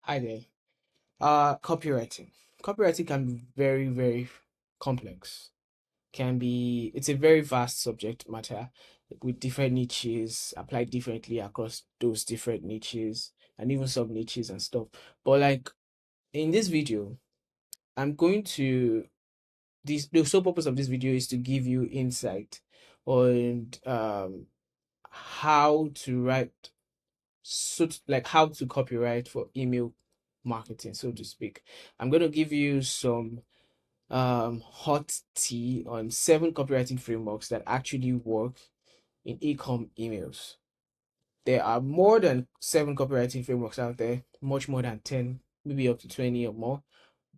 Hi there. Copywriting. Copywriting can be very, very complex. It's a very vast subject matter with different niches applied differently across those different niches and even sub niches and stuff. But like in this video, I'm going to the sole purpose of this video is to give you insight on how to write like how to copyright for email marketing, so to speak. I'm going to give you some hot tea on 7 copywriting frameworks that actually work in ecom emails. There are more than 7 copywriting frameworks out there, much more than 10, maybe up to 20 or more.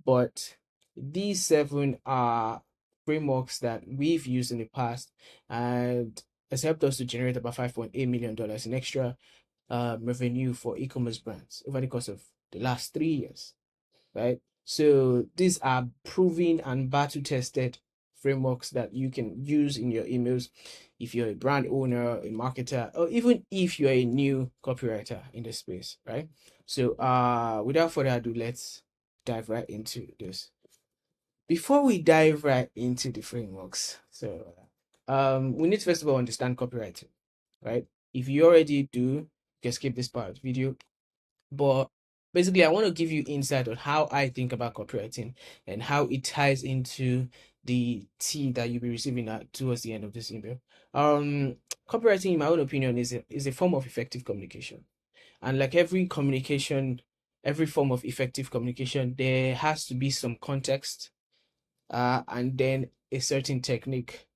But these 7 are frameworks that we've used in the past and has helped us to generate about $5.8 million in extra revenue for e-commerce brands over the course of the last 3 years, right? So these are proven and battle tested frameworks that you can use in your emails if you're a brand owner, a marketer, or even if you're a new copywriter in the space, right? So without further ado, let's dive right into this. Before we dive right into the frameworks, so we need to first of all understand copywriting, right? If you already do, you can skip this part of the video. But basically, I want to give you insight on how I think about copywriting and how it ties into the tea that you'll be receiving towards the end of this email. Copywriting, in my own opinion, is a form of effective communication. And like every communication, every form of effective communication, there has to be some context, and then a certain technique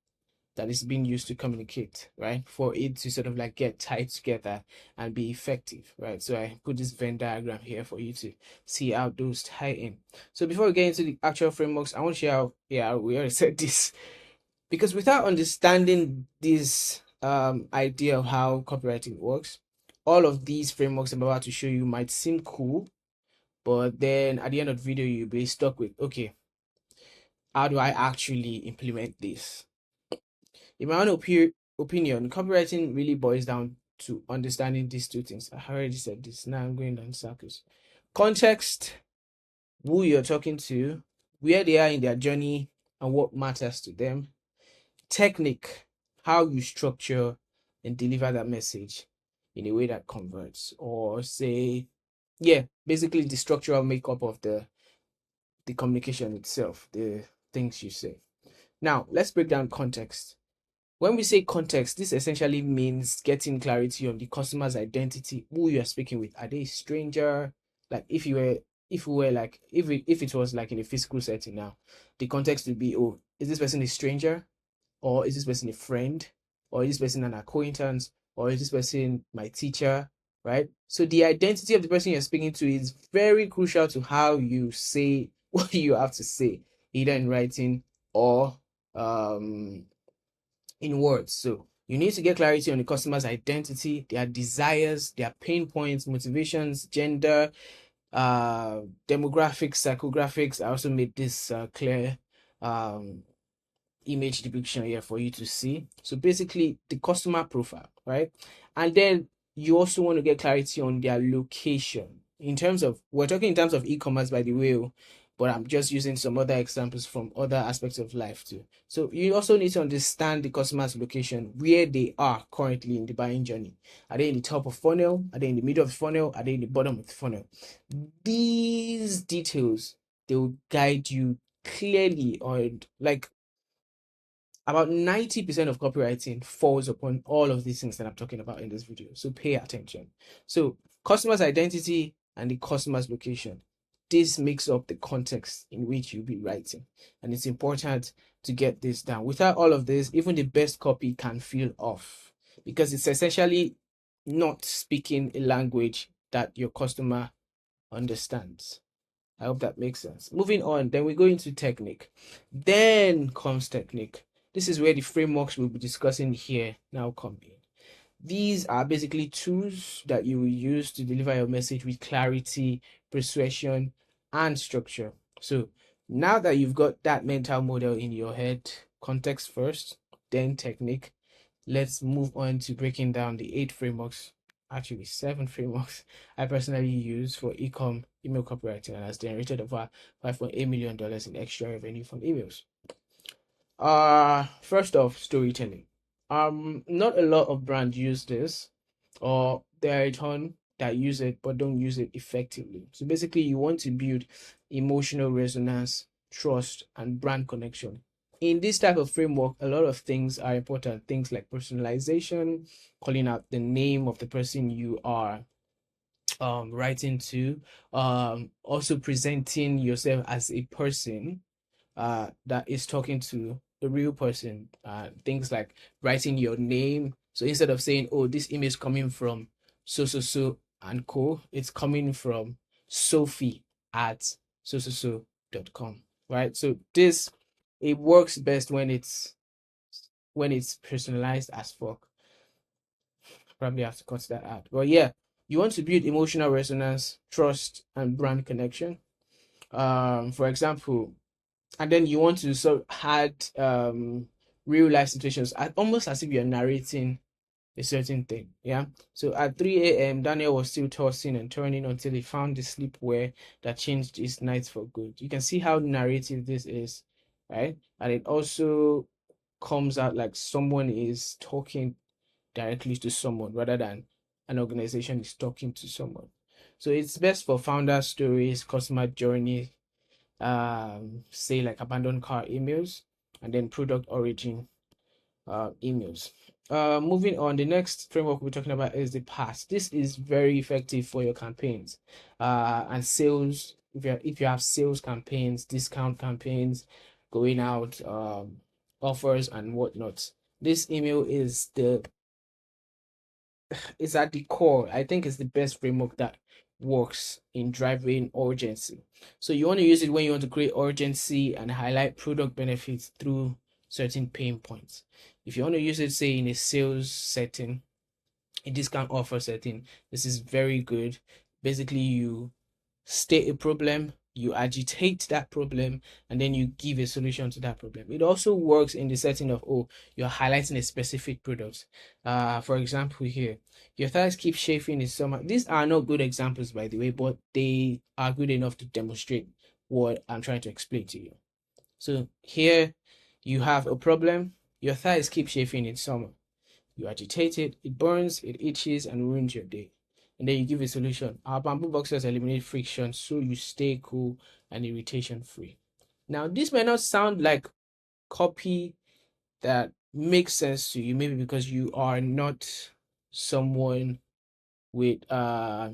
that is being used to communicate, right? For it to sort of like get tied together and be effective, right? So I put this Venn diagram here for you to see how those tie in. So before we get into the actual frameworks, I want to share how, yeah, we already said this, because without understanding this idea of how copywriting works, all of these frameworks I'm about to show you might seem cool, but then at the end of the video, you'll be stuck with, okay, how do I actually implement this? In my own opinion, copywriting really boils down to understanding these two things. I already said this. Now I'm going down circles. Context, who you're talking to, where they are in their journey, and what matters to them. Technique, how you structure and deliver that message in a way that converts, or say, yeah, basically the structural makeup of the communication itself, the things you say. Now, let's break down context. When we say context, this essentially means getting clarity on the customer's identity, who you are speaking with. Are they a stranger? Like if it was like in a physical setting now, the context would be, oh, is this person a stranger? Or is this person a friend? Or is this person an acquaintance? Or is this person my teacher? Right? So the identity of the person you're speaking to is very crucial to how you say what you have to say, either in writing or um in words. So you need to get clarity on the customer's identity, their desires, their pain points, motivations, gender, demographics, psychographics. I also made this clear image depiction here for you to see. So basically the customer profile, right? And then you also want to get clarity on their location. In terms of, we're talking in terms of e-commerce, by the way, but I'm just using some other examples from other aspects of life too. So you also need to understand the customer's location, where they are currently in the buying journey. Are they in the top of funnel? Are they in the middle of the funnel? Are they in the bottom of the funnel? These details, they will guide you clearly on, like, about 90% of copywriting falls upon all of these things that I'm talking about in this video. So pay attention. So customer's identity and the customer's location. This makes up the context in which you'll be writing. And it's important to get this down. Without all of this, even the best copy can feel off because it's essentially not speaking a language that your customer understands. I hope that makes sense. Moving on, then we go into technique. Then comes technique. This is where the frameworks we'll be discussing here now come in. These are basically tools that you will use to deliver your message with clarity, persuasion, and structure. So now that you've got that mental model in your head, context first, then technique, let's move on to breaking down the 8 frameworks actually 7 frameworks I personally use for email copywriting, and has generated over $5.8 million in extra revenue from emails. First off, storytelling. Not a lot of brands use this, or there are a ton that use it but don't use it effectively. So basically, you want to build emotional resonance, trust, and brand connection. In this type of framework, a lot of things are important. Things like personalization, calling out the name of the person you are writing to, also presenting yourself as a person that is talking to the real person. Things like writing your name. So instead of saying, "Oh, this email is coming from so so so and co," it's coming from Sophie at so.com, right? So this, it works best when it's personalized as fuck. Probably have to cut that out. But yeah, you want to build emotional resonance, trust, and brand connection. For example, and then you want to sort of add real life situations, almost as if you're narrating a certain thing. Yeah. So at 3 a.m., Daniel was still tossing and turning until he found the sleepwear that changed his nights for good. You can see how narrative this is, right? And it also comes out like someone is talking directly to someone rather than an organization is talking to someone. So it's best for founder stories, customer journey, say like abandoned car emails, and then product origin emails. Moving on, the next framework we're talking about is the pass. This is very effective for your campaigns and sales. If you have sales campaigns, discount campaigns, going out, offers and whatnot, this email is at the core. I think it's the best framework that works in driving urgency. So you want to use it when you want to create urgency and highlight product benefits through certain pain points. If you want to use it, say in a sales setting, a discount offer setting, this is very good. Basically, you state a problem, you agitate that problem, and then you give a solution to that problem. It also works in the setting of, oh, you're highlighting a specific product. For example, here, your thighs keep chafing in summer. These are not good examples, by the way, but they are good enough to demonstrate what I'm trying to explain to you. So here you have a problem. Your thighs keep chafing in summer. You agitate it, it burns, it itches, and ruins your day. And then you give a solution. Our bamboo boxers eliminate friction so you stay cool and irritation free. Now, this may not sound like copy that makes sense to you, maybe because you are not someone with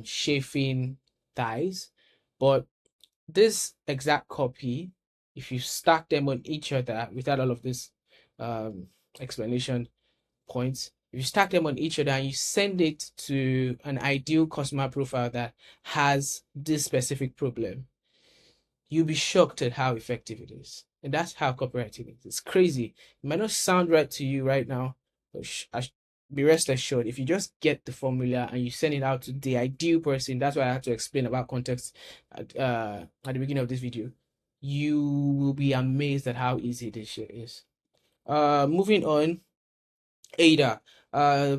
chafing thighs, but this exact copy, if you stack them on each other without all of this explanation points, if you stack them on each other and you send it to an ideal customer profile that has this specific problem, you'll be shocked at how effective it is. And that's how copywriting is. It's crazy. It might not sound right to you right now, but be rest assured, if you just get the formula and you send it out to the ideal person, that's why I had to explain about context at the beginning of this video, you will be amazed at how easy this shit is. Moving on, AIDA, uh,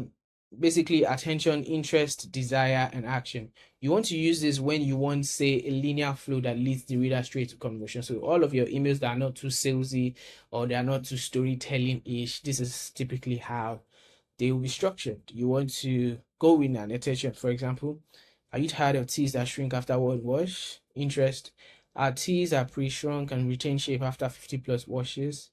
basically attention, interest, desire, and action. You want to use this when you want, say, a linear flow that leads the reader straight to conversion. So all of your emails that are not too salesy or they are not too storytelling-ish, this is typically how they will be structured. You want to go in an attention, for example. Are you tired of teas that shrink after one wash? Interest. Our teas are pre-shrunk and retain shape after 50 plus washes.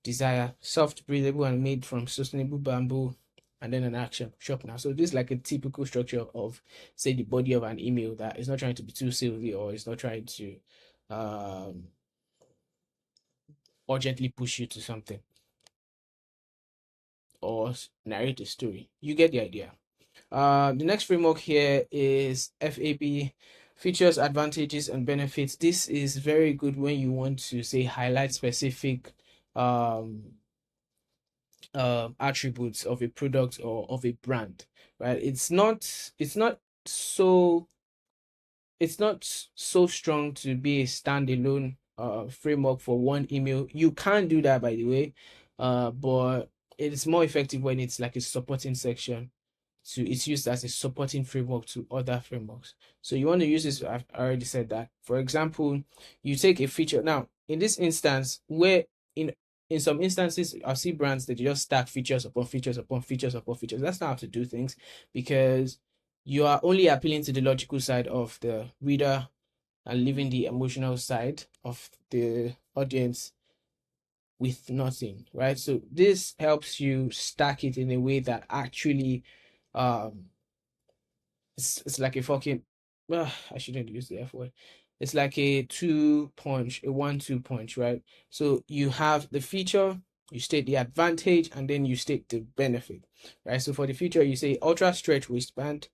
Desire, soft, breathable, and made from sustainable bamboo, and then an action, shop now. So this is like a typical structure of, say, the body of an email that is not trying to be too salesy or is not trying to urgently push you to something or narrate a story. You get the idea. The next framework here is FAB, features, advantages, and benefits. This is very good when you want to, say, highlight specific attributes of a product or of a brand, right? It's not so strong to be a standalone framework for one email. You can do that, by the way, but it's more effective when it's like a supporting section it's used as a supporting framework to other frameworks. So you want to use this. I've already said that. For example, you take a feature. Now, in this instance, where in some instances, I see brands that just stack features upon features upon features upon features. That's not how to do things, because you are only appealing to the logical side of the reader and leaving the emotional side of the audience with nothing, right? So this helps you stack it in a way that actually um it's like a fucking I shouldn't use the F word. It's like a two punch, a 1-2 punch, right? So you have the feature, you state the advantage, and then you state the benefit, right? So for the feature, you say ultra stretch waistband.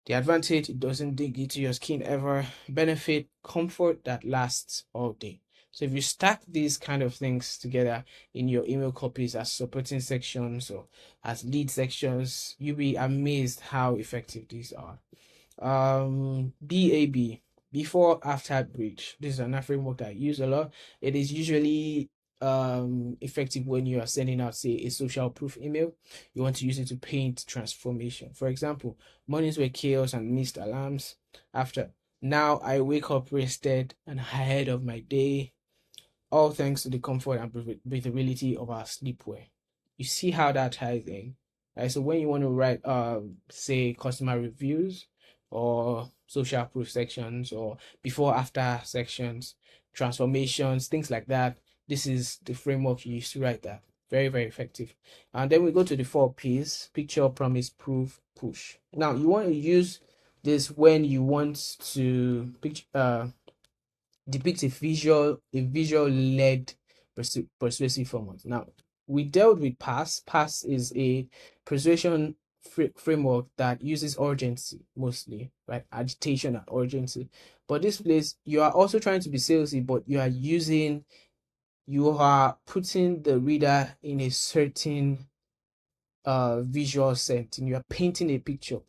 The advantage, it doesn't dig into your skin ever. Benefit, comfort that lasts all day. So if you stack these kind of things together in your email copies as supporting sections or as lead sections, you'll be amazed how effective these are. BAB, before after breach. This is another framework that I use a lot. It is usually effective when you are sending out, say, a social proof email. You want to use it to paint transformation. For example, mornings were chaos and missed alarms. After, now I wake up rested and ahead of my day, all thanks to the comfort and breathability of our sleepwear. You see how that ties in, right? So when you want to write, say, customer reviews or social proof sections or before after sections, transformations, things like that, this is the framework you use to write that. Very, very effective. And then we go to the 4Ps: picture, promise, proof, push. Now you want to use this when you want to depict a visual led persuasive format. Now, we dealt with pass. Pass is a persuasion framework that uses urgency mostly, right? Agitation and urgency. But this place, you are also trying to be salesy, but you are putting the reader in a certain visual setting. You are painting a picture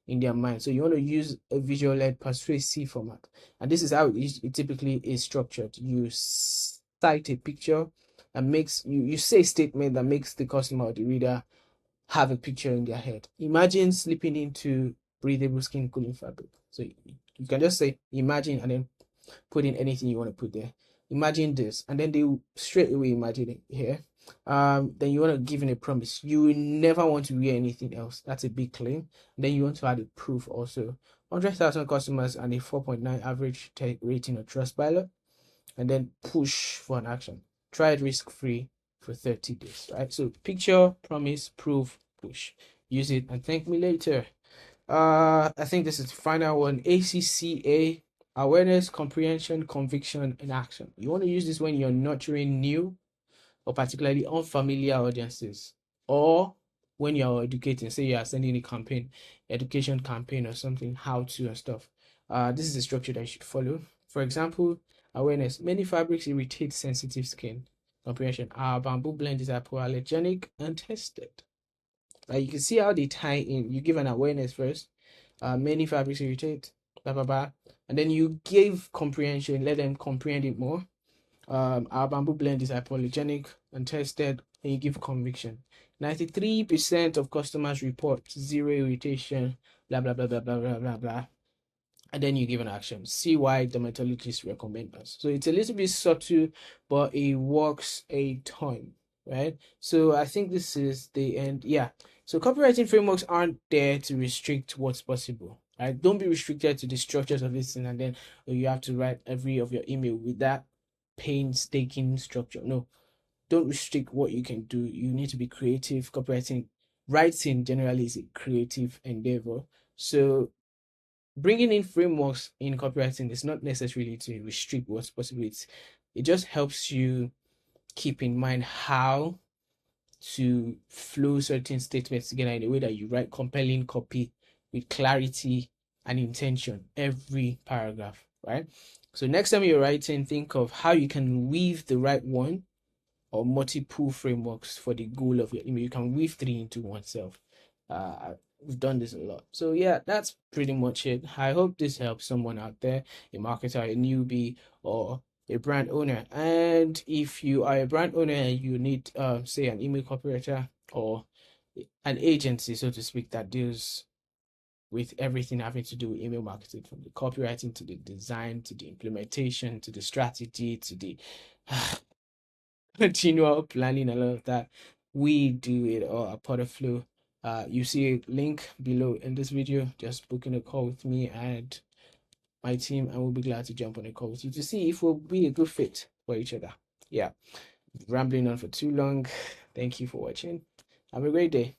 in their mind. So you want to use a visual led persuasive format. And this is how it typically is structured. You cite a picture and you say a statement that makes the customer or the reader have a picture in their head. Imagine slipping into breathable skin cooling fabric. So you can just say imagine and then put in anything you want to put there. Imagine this, and then they straight away imagine it here. Then you want to give in a promise. You will never want to wear anything else. That's a big claim. Then you want to add a proof also. 100,000 customers and a 4.9 average rating on Trustpilot, and then push for an action. Try it risk-free for 30 days, right? So picture, promise, proof, push. Use it and thank me later. I think this is the final one. ACCA: awareness, comprehension, conviction, and action. You want to use this when you're nurturing new or particularly unfamiliar audiences, or when you're educating, say you are sending a campaign, education campaign or something, how to and stuff. This is the structure that you should follow. For example, awareness: many fabrics irritate sensitive skin. Comprehension: our bamboo blend is hypoallergenic and tested. You can see how they tie in. You give an awareness first. Many fabrics irritate, blah blah blah, and then you give comprehension. Let them comprehend it more. Our bamboo blend is hypoallergenic and tested, and you give conviction. 93% of customers report zero irritation, blah blah blah blah blah blah blah blah. And then you give an action. See why dermatologists recommend us. So it's a little bit subtle, but it works a ton, right? So I think this is the end. Yeah. So copywriting frameworks aren't there to restrict what's possible, right? Don't be restricted to the structures of this thing, and then you have to write every of your email with that painstaking structure. No, don't restrict what you can do. You need to be creative. Writing generally is a creative endeavor. So bringing in frameworks in copywriting is not necessarily to restrict what's possible. It just helps you keep in mind how to flow certain statements together in a way that you write compelling copy with clarity and intention every paragraph, right? So next time you're writing, think of how you can weave the right one or multiple frameworks for the goal of your email. You can weave three into oneself. We've done this a lot. So yeah, that's pretty much it. I hope this helps someone out there, a marketer, a newbie, or a brand owner. And if you are a brand owner and you need say an email copywriter or an agency, so to speak, that deals with everything having to do with email marketing, from the copywriting to the design to the implementation to the strategy to the continual planning, a lot of that. We do it all at Portaflow. You see a link below in this video. Just booking a call with me and my team, and we'll be glad to jump on a call with you to see if we'll be a good fit for each other. Yeah, rambling on for too long. Thank you for watching. Have a great day.